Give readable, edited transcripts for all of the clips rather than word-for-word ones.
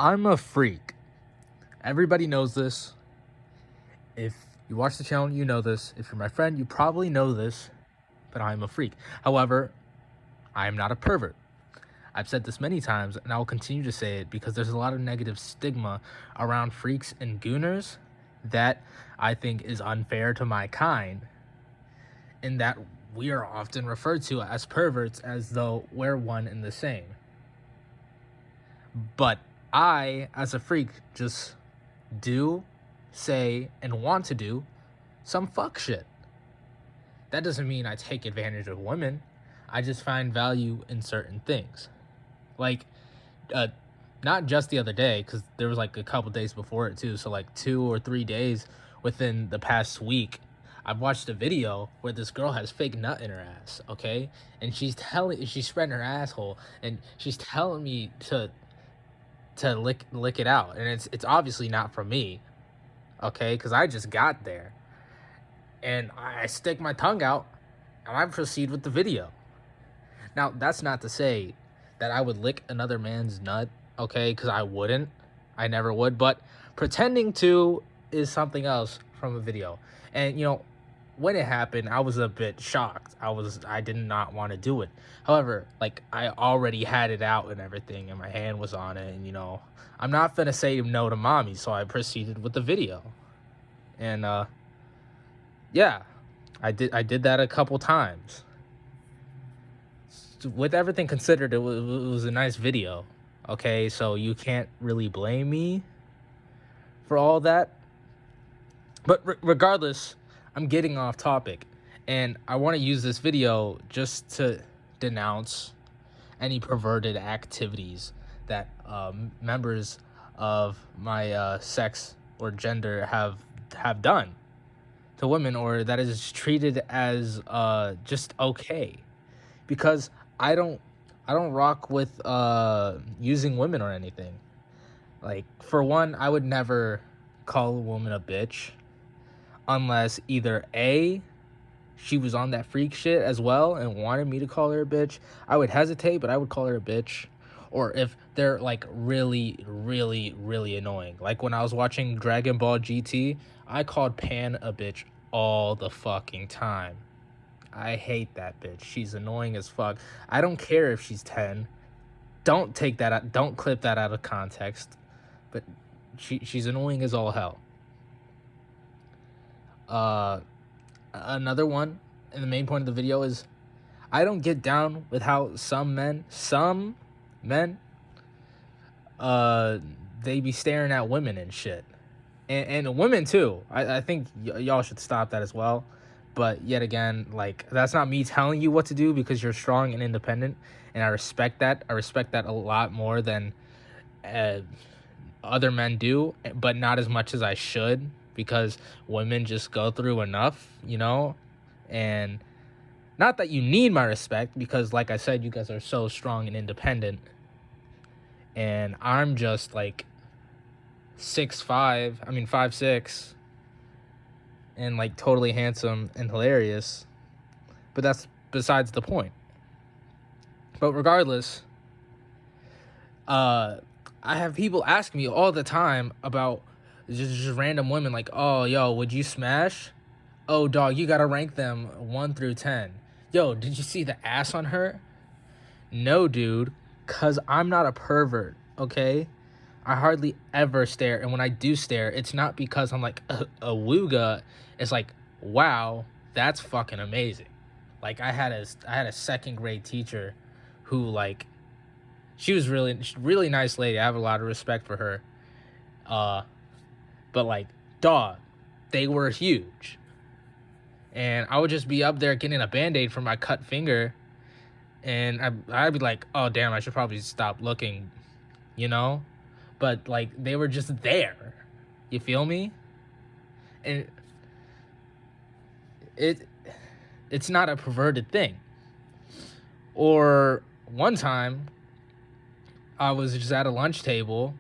I'm a freak. Everybody knows this. If you watch the channel, you know this. If you're my friend, you probably know this, but I'm a freak. However, I am not a pervert. I've said this many times, and I will continue to say it because there's a lot of negative stigma around freaks and gooners that I think is unfair to my kind, in that we are often referred to as perverts as though we're one and the same. But I, as a freak, just do, say, and want to do some fuck shit. That doesn't mean I take advantage of women. I just find value in certain things. Like, not just the other day, because there was like a couple days before it too. So like 2 or 3 days within the past week, I've watched a video where this girl has fake nut in her ass, okay? And she's spreading her asshole, and she's telling me to lick it out, and it's obviously not from me, okay? Because I just got there, and I stick my tongue out, and I proceed with the video. Now, that's not to say that I would lick another man's nut, okay? Because I wouldn't. I never would. But pretending to is something else from a video. And, you know, when it happened, I was a bit shocked. I did not want to do it. However, like, I already had it out and everything, and my hand was on it, and, you know, I'm not finna say no to mommy, so I proceeded with the video. And, yeah, I did that a couple times. With everything considered, it was a nice video, okay? So you can't really blame me for all that. But regardless, I'm getting off topic, and I want to use this video just to denounce any perverted activities that members of my sex or gender have done to women, or that is treated as just okay. Because I don't rock with using women or anything. Like, for one, I would never call a woman a bitch unless either A, she was on that freak shit as well and wanted me to call her a bitch. I would hesitate, but I would call her a bitch. Or if they're like really, really, really annoying. Like when I was watching Dragon Ball GT, I called Pan a bitch all the fucking time. I hate that bitch. She's annoying as fuck. I don't care if she's 10. Don't clip that out of context. But she's annoying as all hell. Another one, and the main point of the video is, I don't get down with how some men, they be staring at women and shit. And women too. I think y'all should stop that as well. But yet again, like, that's not me telling you what to do, because you're strong and independent, and I respect that. I respect that a lot more than other men do, but not as much as I should, because women just go through enough, you know? And not that you need my respect, because like I said, you guys are so strong and independent, and I'm just like 5'6", and like totally handsome and hilarious, but that's besides the point. But regardless, I have people ask me all the time about just random women, like, oh, yo, would you smash? Oh, dog, you gotta rank them 1 through 10. Yo, did you see the ass on her? No, dude, cause I'm not a pervert, okay? I hardly ever stare, and when I do stare, it's not because I'm like a wooga. It's like, wow, that's fucking amazing. Like, I had a second grade teacher who, like, she was really nice lady. I have a lot of respect for her. But like, dog, they were huge, and I would just be up there getting a Band-Aid for my cut finger, and I'd be like, oh damn, I should probably stop looking, you know? But like, they were just there. You feel me? And it's not a perverted thing. Or one time, I was just at a lunch table,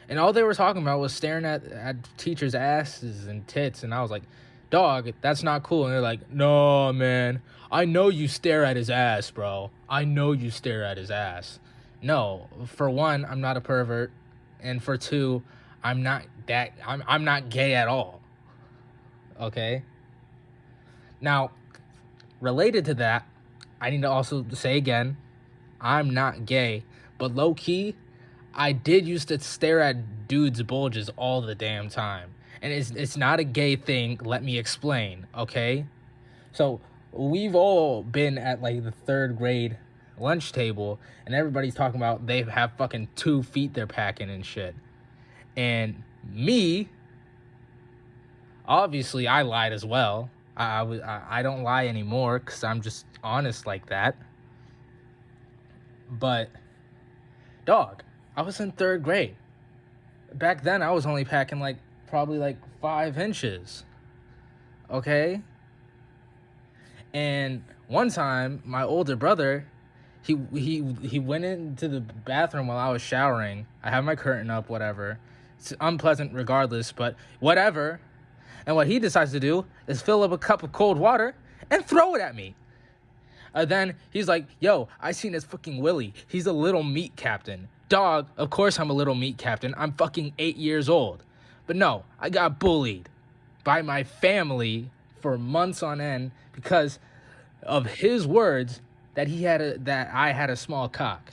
and all they were talking about was staring at teachers' asses and tits, and I was like, dog, that's not cool. And they're like, no, man, I know you stare at his ass, bro. I know you stare at his ass. No, for one, I'm not a pervert. And for two, I'm not gay at all. Okay? Now, related to that, I need to also say again, I'm not gay, but low key, I did used to stare at dudes' bulges all the damn time. And it's not a gay thing, let me explain, okay? So, we've all been at like the 3rd grade lunch table, and everybody's talking about they have fucking 2 feet they're packing and shit. And me, obviously, I lied as well. I don't lie anymore because I'm just honest like that. But, dog, I was in 3rd grade. Back then, I was only packing like probably like 5 inches. Okay? And one time, my older brother, he went into the bathroom while I was showering. I have my curtain up, whatever. It's unpleasant regardless, but whatever. And what he decides to do is fill up a cup of cold water and throw it at me. Then he's like, yo, I seen his fucking Willie. He's a little meat captain. Dog, of course I'm a little meat captain. I'm fucking 8 years old. But no, I got bullied by my family for months on end because of his words that I had a small cock.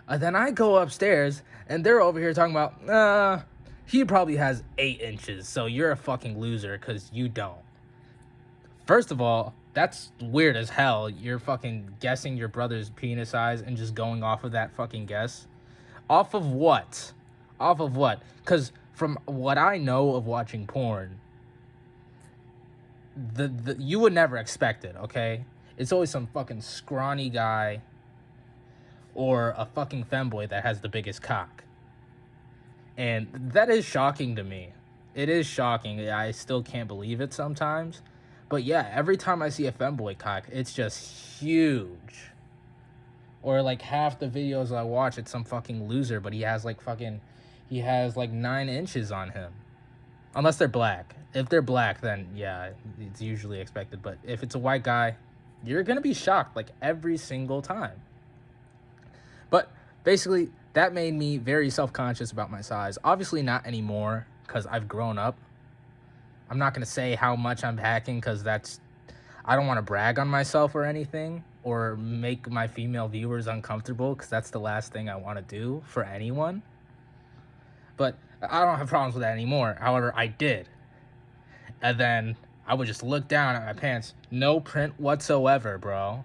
Then I go upstairs and they're over here talking about, he probably has 8 inches, so you're a fucking loser because you don't. First of all, that's weird as hell. You're fucking guessing your brother's penis size and just going off of that fucking guess. Off of what? Off of what? Because from what I know of watching porn, you would never expect it, okay? It's always some fucking scrawny guy or a fucking femboy that has the biggest cock. And that is shocking to me. It is shocking. I still can't believe it sometimes. But yeah, every time I see a femboy cock, it's just huge. Or like half the videos I watch, it's some fucking loser, but he has like 9 inches on him. Unless they're black. If they're black, then yeah, it's usually expected. But if it's a white guy, you're gonna be shocked like every single time. But basically, that made me very self-conscious about my size. Obviously not anymore, because I've grown up. I'm not going to say how much I'm packing, because I don't want to brag on myself or anything, or make my female viewers uncomfortable, because that's the last thing I want to do for anyone. But I don't have problems with that anymore. However, I did. And then I would just look down at my pants. No print whatsoever, bro.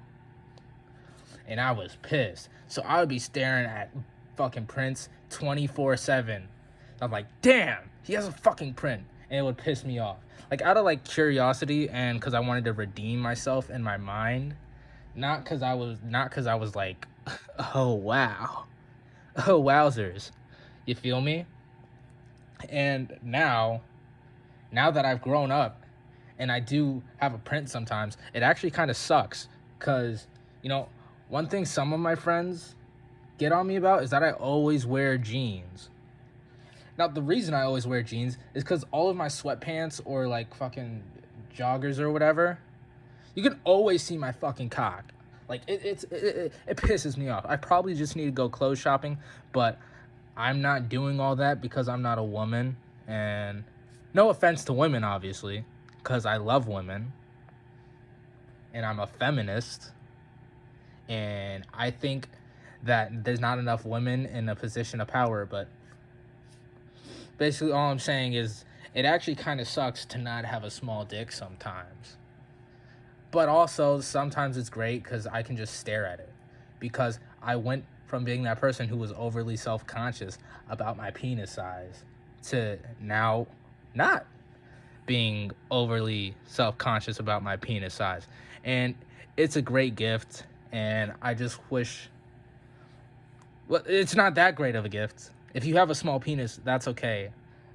And I was pissed. So I would be staring at fucking prints 24/7. I'm like, damn, he has a fucking print. And it would piss me off. Like, out of like curiosity and because I wanted to redeem myself in my mind. Not because I was like, oh wow. Oh wowzers. You feel me? And now that I've grown up and I do have a print sometimes, it actually kind of sucks. Because, one thing some of my friends get on me about is that I always wear jeans. Now, the reason I always wear jeans is because all of my sweatpants or like fucking joggers or whatever, you can always see my fucking cock. Like, it pisses me off. I probably just need to go clothes shopping, but I'm not doing all that because I'm not a woman. And no offense to women, obviously, because I love women. And I'm a feminist. And I think that there's not enough women in a position of power, but basically all I'm saying is it actually kind of sucks to not have a small dick sometimes. But also sometimes it's great because I can just stare at it. Because I went from being that person who was overly self-conscious about my penis size to now not being overly self-conscious about my penis size. And it's a great gift. And I just wish... Well, it's not that great of a gift. If you have a small penis, that's okay.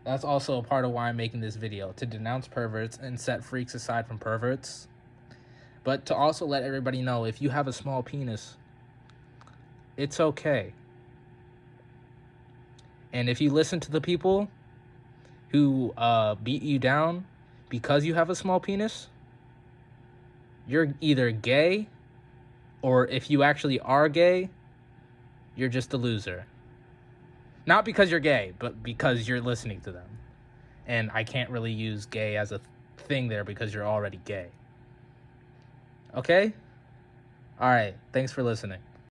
That's also a part of why I'm making this video, to denounce perverts and set freaks aside from perverts. But to also let everybody know, if you have a small penis, it's okay. And if you listen to the people who beat you down because you have a small penis, you're either gay, or if you actually are gay, you're just a loser. Not because you're gay, but because you're listening to them. And I can't really use gay as a thing there because you're already gay. Okay? All right. Thanks for listening.